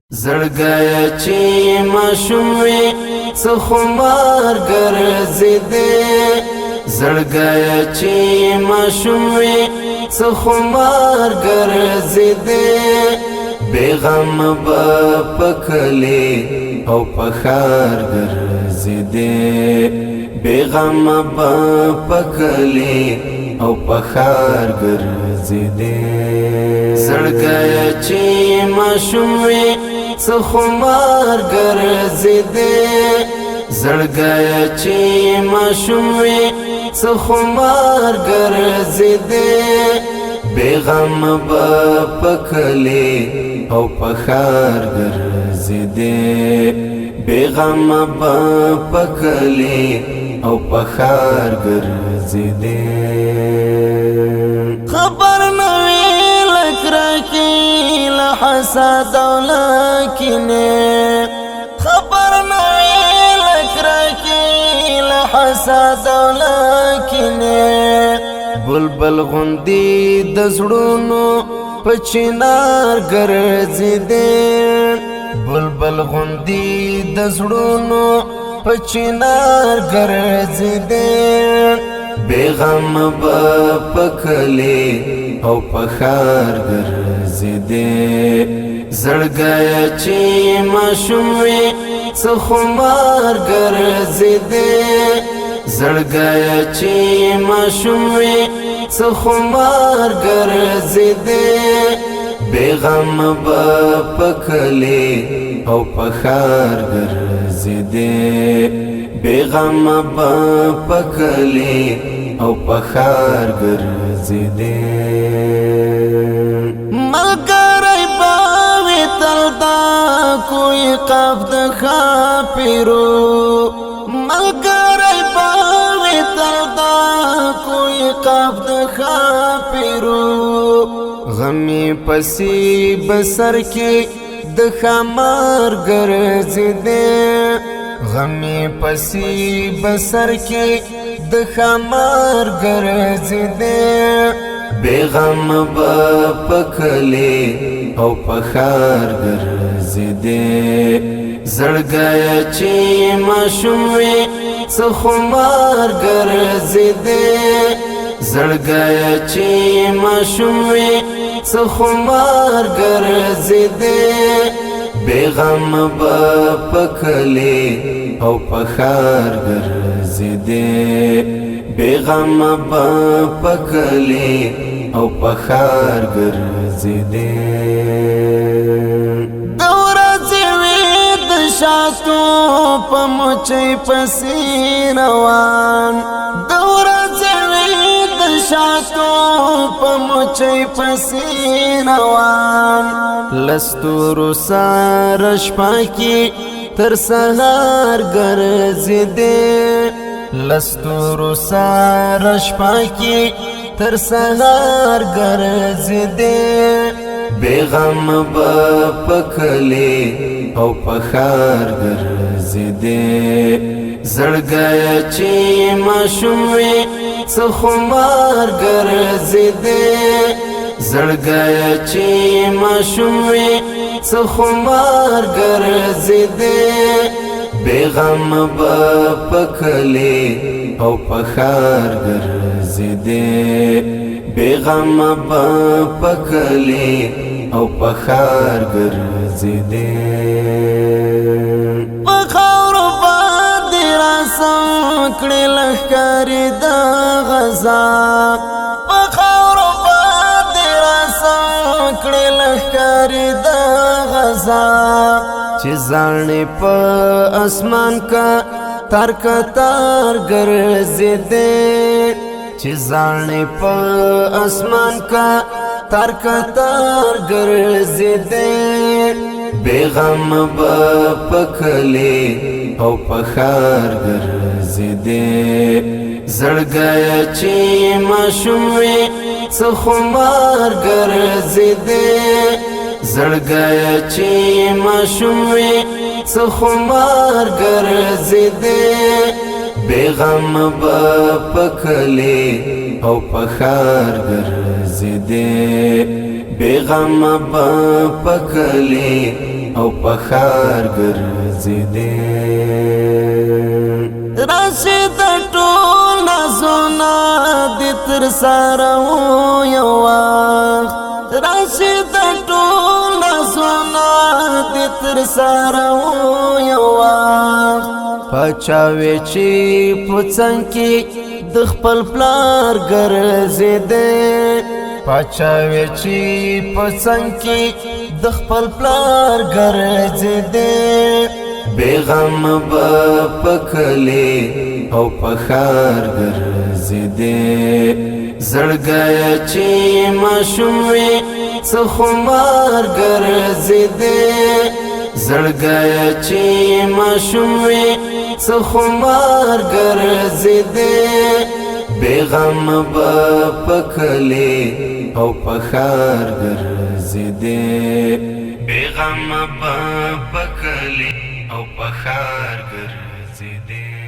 زړګی چې ماشوم وي څه خمار ګرځېدی زړګی چې ماشوم وي څه خمار ګرځېدی بېغم به په کلي او په ښار ګرځېدی بېغم به په کلي او په ښار ګرځېدی زړګی چې ماشوم وي څه خمار ګرځېدی زړګی چې ماشوم وي څه خمار ګرځېدی بېغم به په کلي او په ښار ګرځېدی بېغم به په کلي او په ښار ګرځېدی خبر نه وي لک راکې له حسد او له کینې خبر نه وي لک راکې له حسد او له کینې بلبل غوندې د زړونو په چنار ګرځېدی بلبل غوندې د زړونو په چنار ګرځېدی بېغم به په کلي او په ښار ګرځېدی زړګی چې ماشوم وي څه خمار ګرځېدی زړګی چې ماشوم وي څه خمار ګرځېدی بېغم به په کلي او په ښار ګرځېدی بېغم به په کلي او په ښار ګرځېدی ملګری به وي تل دا کوی قف د ښاپیرو ملګری به وي تل دا کوی قف د ښاپیرو غمی پسی بسر کې د خمار ګرځېدی غمی پسی بسر کې د خمار ګرځېدی بېغم به په کلي او په ښار ګرځېدی زړګی چې ماشوم وي څه خمار ګرځېدی زړګی چې ماشوم وي څه خمار ګرځېدی بېغم به په کلي او په ښار ګرځېدی بېغم به په کلي او په ښار ګرځېدی د ورځې وي د شاتو په مچۍ پسې روان د ورځې وي د شاتو په مچۍ پسې روان لستورو سره شپه کې تر سهار ګرځېدی لستورو سره شپه کې تر سهار ګرځېدی بېغم به په کلي او په ښار ګرځېدی زړګی چې ماشوم وي څه خمار ګرځېدی زړګی چې ماشوم وي څه خمار ګرځېدی بېغم به په کلي او په ښار ګرځېدی بېغم به په کلي او په ښار ګرځېدی په خاورو باندې راسم کړې لښکرې د غزا په خاورو باندې راسم کړې لښکرې د غزا چې زاڼې په اسمان کا تار کتار ګرځېدی چې زاڼې په اسمان کا تار کتار ګرځېدی بېغم به په کلي او په ښار ګرځېدی زړګی چې ماشوم وي څه خمار ګرځېدی زړګی چې ماشوم وي څه خمار ګرځېدی بېغم به په کلي او په ښار ګرځېدی بېغم په کلی او پخار ګرځیدې راشي د ټول نازونه د تر سره یو وخت راشي د ټول نازونه د تر سره یو وخت پچاوي چې پڅنګ کې د خپل پلار ګرځیدې پچاوي چې پڅنګ کې د خپل پلار ګرځیدې بیغم با پکلی او پخار ګرځیدې زړګی چې ماشومې څه خمار ګرځیدې زړګی چې ماشومې څه خمار ګرځیدې بیغم با پکلی او پخار ګرځیدې بیغم با پکلی او پخار ګرځیدې